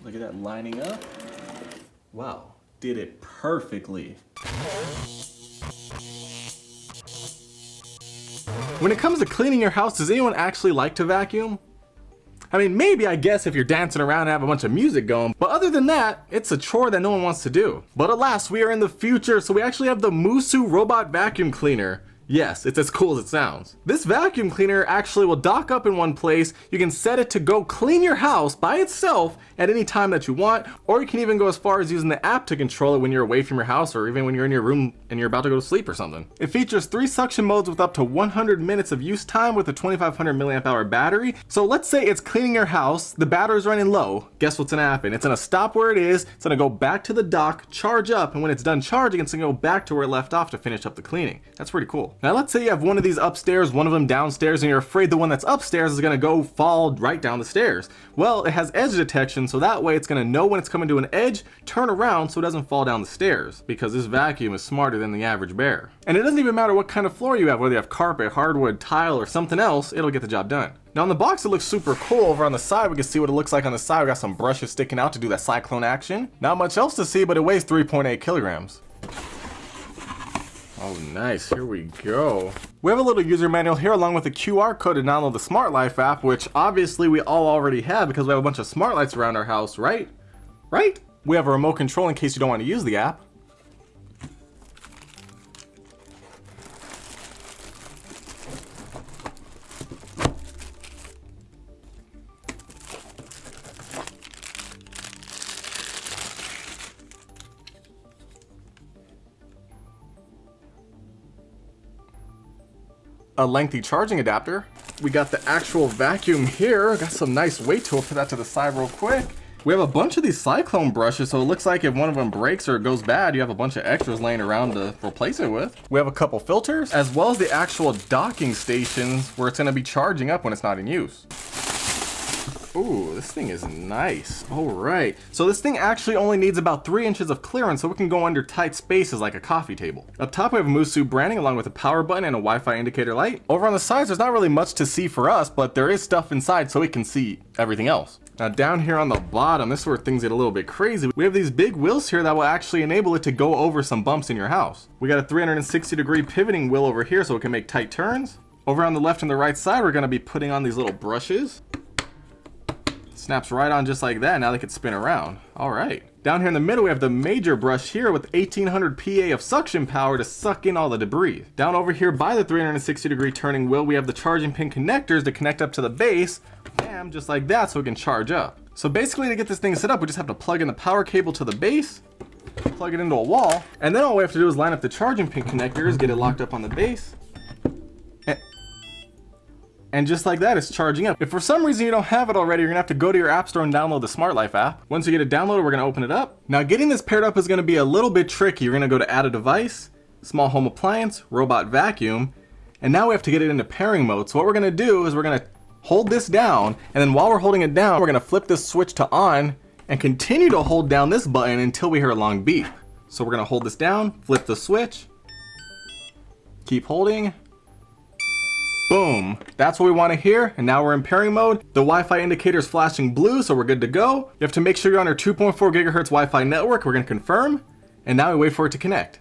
Look at that lining up. Wow, did it perfectly. When it comes to cleaning your house, does anyone actually like to vacuum? I mean, maybe, I guess, if you're dancing around and have a bunch of music going, but other than that, it's a chore that no one wants to do. But alas, we are in the future, so we actually have the Moosoo robot vacuum cleaner. Yes, it's as cool as it sounds. This vacuum cleaner actually will dock up in one place. You can set it to go clean your house by itself at any time that you want, or you can even go as far as using the app to control it when you're away from your house or even when you're in your room and you're about to go to sleep or something. It features 3 suction modes with up to 100 minutes of use time with a 2500 milliamp hour battery. So let's say it's cleaning your house, the battery's running low. Guess what's gonna happen? It's gonna stop where it is, it's gonna go back to the dock, charge up, and when it's done charging, it's gonna go back to where it left off to finish up the cleaning. That's pretty cool. Now let's say you have one of these upstairs, one of them downstairs, and you're afraid the one that's upstairs is gonna go fall right down the stairs. Well, it has edge detection, so that way it's gonna know when it's coming to an edge, turn around so it doesn't fall down the stairs, because this vacuum is smarter than the average bear. And it doesn't even matter what kind of floor you have, whether you have carpet, hardwood, tile, or something else, it'll get the job done. Now on the box it looks super cool. Over on the side we can see what it looks like on the side. We got some brushes sticking out to do that cyclone action. Not much else to see, but it weighs 3.8 kilograms. Oh nice, here we go. We have a little user manual here along with a QR code to download the Smart Life app, which obviously we all already have because we have a bunch of smart lights around our house, right? Right? We have a remote control in case you don't want to use the app. A lengthy charging adapter. We got the actual vacuum here. Got some nice weight to it. Put that to the side real quick. We have a bunch of these cyclone brushes, so it looks like if one of them breaks or it goes bad, you have a bunch of extras laying around to replace it with. We have a couple filters, as well as the actual docking stations where it's gonna be charging up when it's not in use. Ooh, this thing is nice. All right, so this thing actually only needs about 3 inches of clearance, so we can go under tight spaces like a coffee table. Up top we have Moosoo branding along with a power button and a Wi-Fi indicator light. Over on the sides there's not really much to see for us, but there is stuff inside so we can see everything else. Now down here on the bottom, this is where things get a little bit crazy. We have these big wheels here that will actually enable it to go over some bumps in your house. We got a 360-degree pivoting wheel over here so it can make tight turns. Over on the left and the right side we're gonna be putting on these little brushes. Snaps right on just like that. Now they can spin around. All right. Down here in the middle, we have the major brush here with 1800 PA of suction power to suck in all the debris. Down over here by the 360-degree turning wheel, we have the charging pin connectors to connect up to the base. Bam, just like that, so it can charge up. So basically, to get this thing set up, we just have to plug in the power cable to the base, plug it into a wall, and then all we have to do is line up the charging pin connectors, get it locked up on the base. And just like that, it's charging up. If for some reason you don't have it already, you're gonna have to go to your app store and download the Smart Life app. Once you get it downloaded, we're gonna open it up. Now getting this paired up is gonna be a little bit tricky. You're gonna go to add a device, small home appliance, robot vacuum, and now we have to get it into pairing mode. So what we're gonna do is we're gonna hold this down, and then while we're holding it down, we're gonna flip this switch to on and continue to hold down this button until we hear a long beep. So we're gonna hold this down, flip the switch, keep holding. Boom, that's what we want to hear, and now we're in pairing mode. The Wi-Fi indicator is flashing blue, so we're good to go. You have to make sure you're on our 2.4 gigahertz Wi-Fi network. We're gonna confirm, and now we wait for it to connect.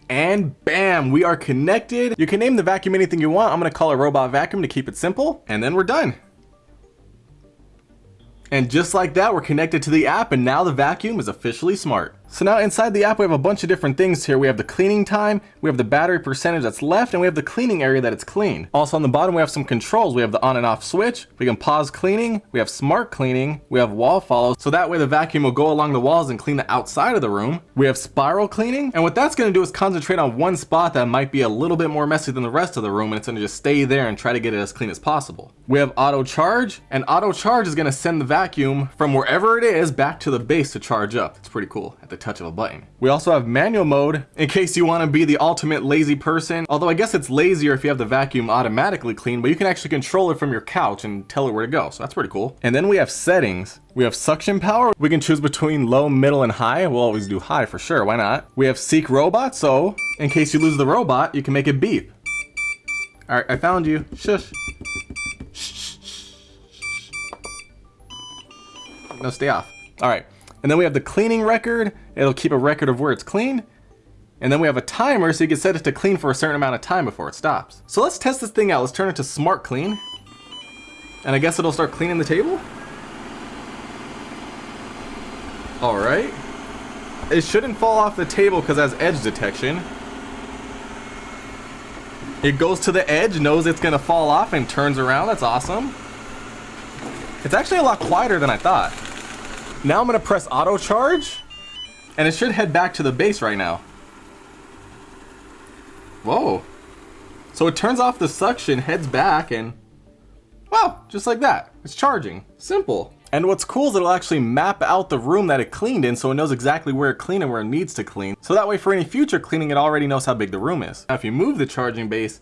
And bam, we are connected. You can name the vacuum anything you want. I'm gonna call it Robot Vacuum to keep it simple, and then we're done. And just like that, we're connected to the app, and now the vacuum is officially smart. So now inside the app, we have a bunch of different things here. We have the cleaning time, we have the battery percentage that's left, and we have the cleaning area that it's clean. Also on the bottom, we have some controls. We have the on and off switch. We can pause cleaning. We have smart cleaning. We have wall follow. So that way the vacuum will go along the walls and clean the outside of the room. We have spiral cleaning. And what that's gonna do is concentrate on one spot that might be a little bit more messy than the rest of the room, and it's gonna just stay there and try to get it as clean as possible. We have auto charge, and auto charge is gonna send the vacuum from wherever it is back to the base to charge up. It's pretty cool at the touch of a button. We also have manual mode in case you want to be the ultimate lazy person. Although I guess it's lazier if you have the vacuum automatically clean, but you can actually control it from your couch and tell it where to go. So that's pretty cool. And then we have settings. We have suction power. We can choose between low, middle, and high. We'll always do high for sure. Why not? We have seek robot. So in case you lose the robot, you can make it beep. All right, I found you. Shush. No, stay off. All right. And then we have the cleaning record. It'll keep a record of where it's clean. And then we have a timer so you can set it to clean for a certain amount of time before it stops. So let's test this thing out. Let's turn it to smart clean. And I guess it'll start cleaning the table. All right. It shouldn't fall off the table because it has edge detection. It goes to the edge, knows it's gonna fall off, and turns around. That's awesome. It's actually a lot quieter than I thought. Now I'm gonna press auto charge, and it should head back to the base right now. Whoa. So it turns off the suction, heads back, and wow, just like that. It's charging. Simple. And what's cool is it'll actually map out the room that it cleaned in so it knows exactly where it cleaned and where it needs to clean. So that way for any future cleaning, it already knows how big the room is. Now if you move the charging base,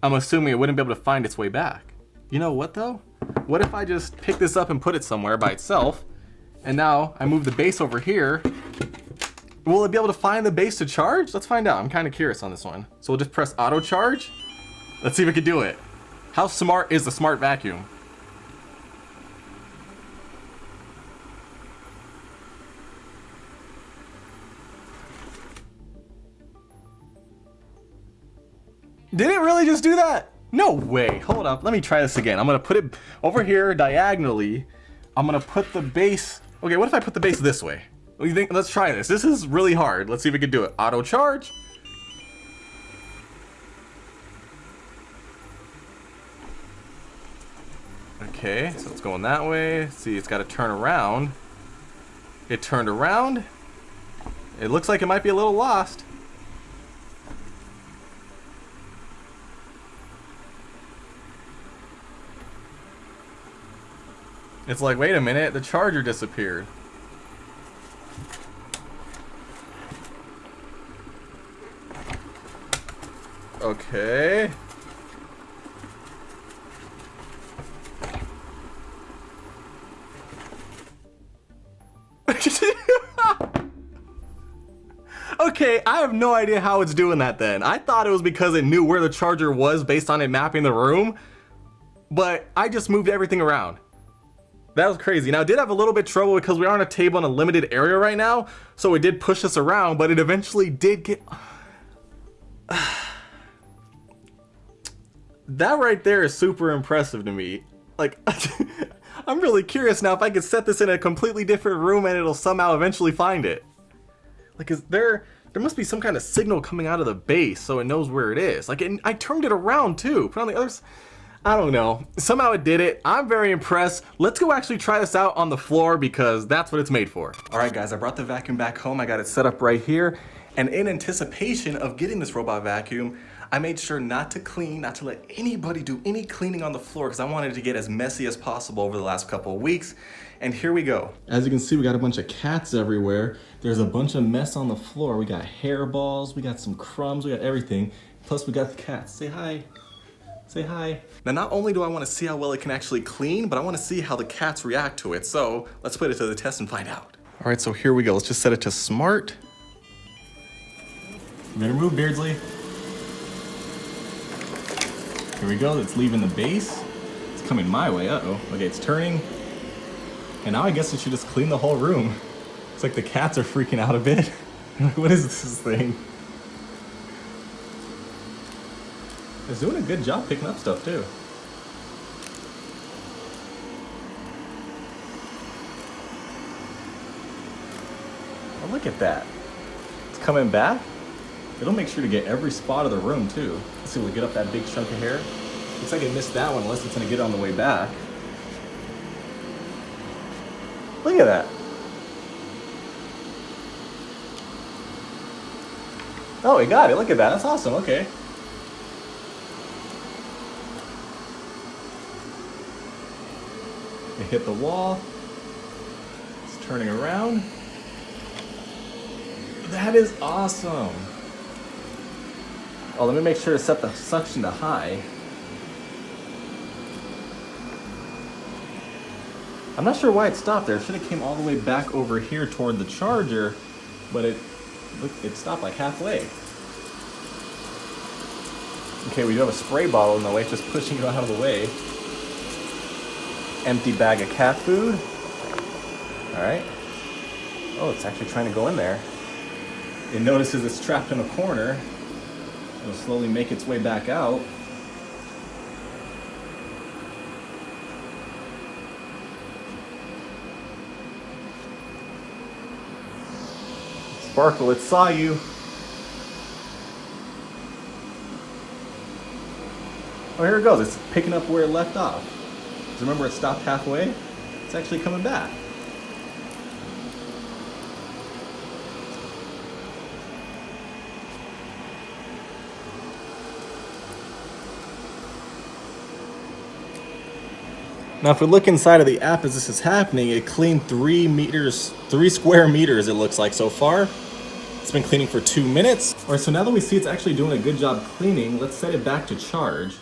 I'm assuming it wouldn't be able to find its way back. You know what though? What if I just pick this up and put it somewhere by itself, and now I move the base over here? Will it be able to find the base to charge? Let's find out. I'm kind of curious on this one. So we'll just press auto charge. Let's see if it can do it. How smart is the smart vacuum? Did it really just do that? No way. Hold up. Let me try this again. I'm going to put it over here diagonally. I'm going to put the base. Okay, what if I put the base this way? What do you think? Let's try this. This is really hard. Let's see if we can do it. Auto charge. Okay, so it's going that way. See, it's got to turn around. It turned around. It looks like it might be a little lost. It's like, wait a minute, the charger disappeared. Okay. Okay, I have no idea how it's doing that then. I thought it was because it knew where the charger was based on it mapping the room, but I just moved everything around. That was crazy. Now, it did have a little bit of trouble because we are on a table in a limited area right now, so it did push us around, but it eventually did get... That right there is super impressive to me. Like, I'm really curious now if I could set this in a completely different room and it'll somehow eventually find it. Like, there must be some kind of signal coming out of the base so it knows where it is. Like, I turned it around too. Put on the other side. I don't know. Somehow it did it. I'm very impressed. Let's go actually try this out on the floor because that's what it's made for. All right, guys, I brought the vacuum back home. I got it set up right here. And in anticipation of getting this robot vacuum, I made sure not to let anybody do any cleaning on the floor because I wanted to get as messy as possible over the last couple of weeks. And here we go. As you can see, we got a bunch of cats everywhere. There's a bunch of mess on the floor. We got hairballs, we got some crumbs, we got everything. Plus we got the cats. Say hi. Say hi. Now, not only do I want to see how well it can actually clean, but I want to see how the cats react to it. So let's put it to the test and find out. All right, so here we go. Let's just set it to smart. You better move, Beardsley. Here we go. It's leaving the base. It's coming my way. Uh-oh. Okay, it's turning. And now I guess it should just clean the whole room. It's like the cats are freaking out a bit. What is this thing? It's doing a good job picking up stuff too. Oh, look at that. It's coming back. It'll make sure to get every spot of the room too. Let's see if we get up that big chunk of hair. Looks like it missed that one unless it's gonna get on the way back. Look at that. Oh, we got it. Look at that. That's awesome. Okay. It hit the wall. It's turning around. That is awesome. Oh, let me make sure to set the suction to high. I'm not sure why it stopped there. It should have came all the way back over here toward the charger, but it stopped like halfway. Okay, we do have a spray bottle in the way, just pushing it out of the way. Empty bag of cat food. All right. Oh, it's actually trying to go in there. It notices it's trapped in a corner. It'll slowly make its way back out. Sparkle, it saw you. Oh, here it goes. It's picking up where it left off. Because remember, it stopped halfway? It's actually coming back. Now, if we look inside of the app as this is happening, it cleaned 3 square meters, it looks like so far. It's been cleaning for 2 minutes. All right, so now that we see it's actually doing a good job cleaning, let's set it back to charge.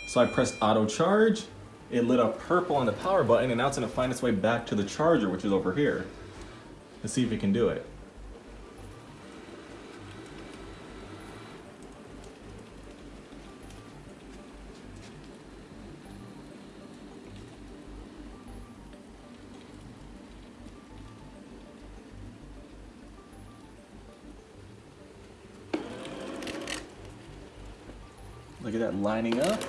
So I pressed auto charge, it lit up purple on the power button, and now it's gonna find its way back to the charger, which is over here. Let's see if it can do it. Look at that lining up.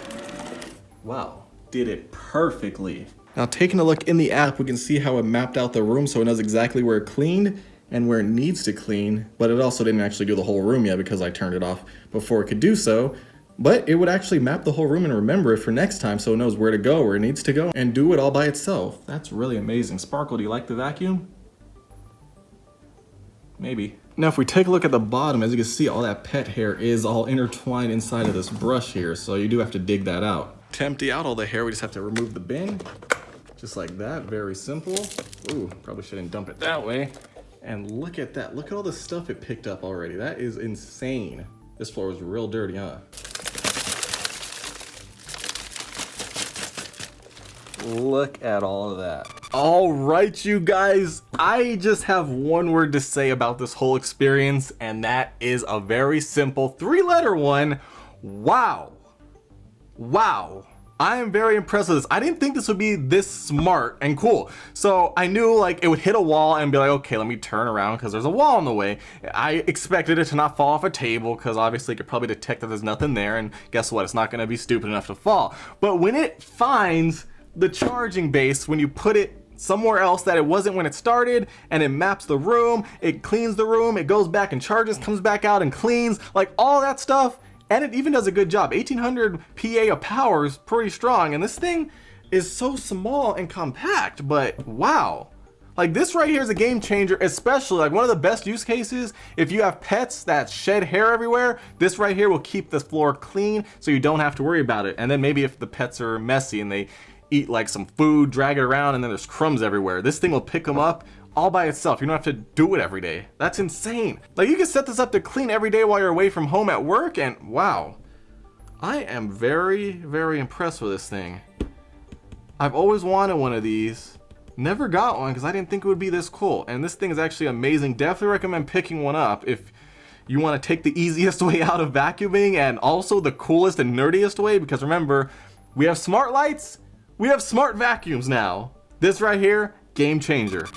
Wow, did it perfectly. Now taking a look in the app, we can see how it mapped out the room so it knows exactly where it cleaned and where it needs to clean, but it also didn't actually do the whole room yet because I turned it off before it could do so. But it would actually map the whole room and remember it for next time so it knows where to go, where it needs to go, and do it all by itself. That's really amazing. Sparkle, do you like the vacuum? Maybe. Now if we take a look at the bottom, as you can see, all that pet hair is all intertwined inside of this brush here, so you do have to dig that out. To empty out all the hair, we just have to remove the bin, just like that, very simple. Ooh, probably shouldn't dump it that way. And look at that, look at all the stuff it picked up already. That is insane. This floor was real dirty, huh? Look at all of that. All right, you guys, I just have one word to say about this whole experience, and that is a very simple 3-letter one. Wow. Wow. I am very impressed with this. I didn't think this would be this smart and cool. So I knew like it would hit a wall and be like, okay, let me turn around because there's a wall in the way. I expected it to not fall off a table because obviously it could probably detect that there's nothing there, and guess what? It's not gonna be stupid enough to fall. But when it finds the charging base, when you put it somewhere else that it wasn't when it started, and it maps the room, it cleans the room, it goes back and charges, comes back out and cleans, like all that stuff, and it even does a good job. 1800 PA of power is pretty strong, and this thing is so small and compact, but wow. Like this right here is a game changer, especially like one of the best use cases if you have pets that shed hair everywhere. This right here will keep the floor clean so you don't have to worry about it. And then maybe if the pets are messy and they eat like some food, drag it around, and then there's crumbs everywhere, this thing will pick them up all by itself. You don't have to do it every day. That's insane. Like you can set this up to clean every day while you're away from home at work, and wow. I am very, very impressed with this thing. I've always wanted one of these. Never got one because I didn't think it would be this cool. And this thing is actually amazing. Definitely recommend picking one up if you want to take the easiest way out of vacuuming and also the coolest and nerdiest way, because remember, we have smart lights, we have smart vacuums now. This right here, game changer.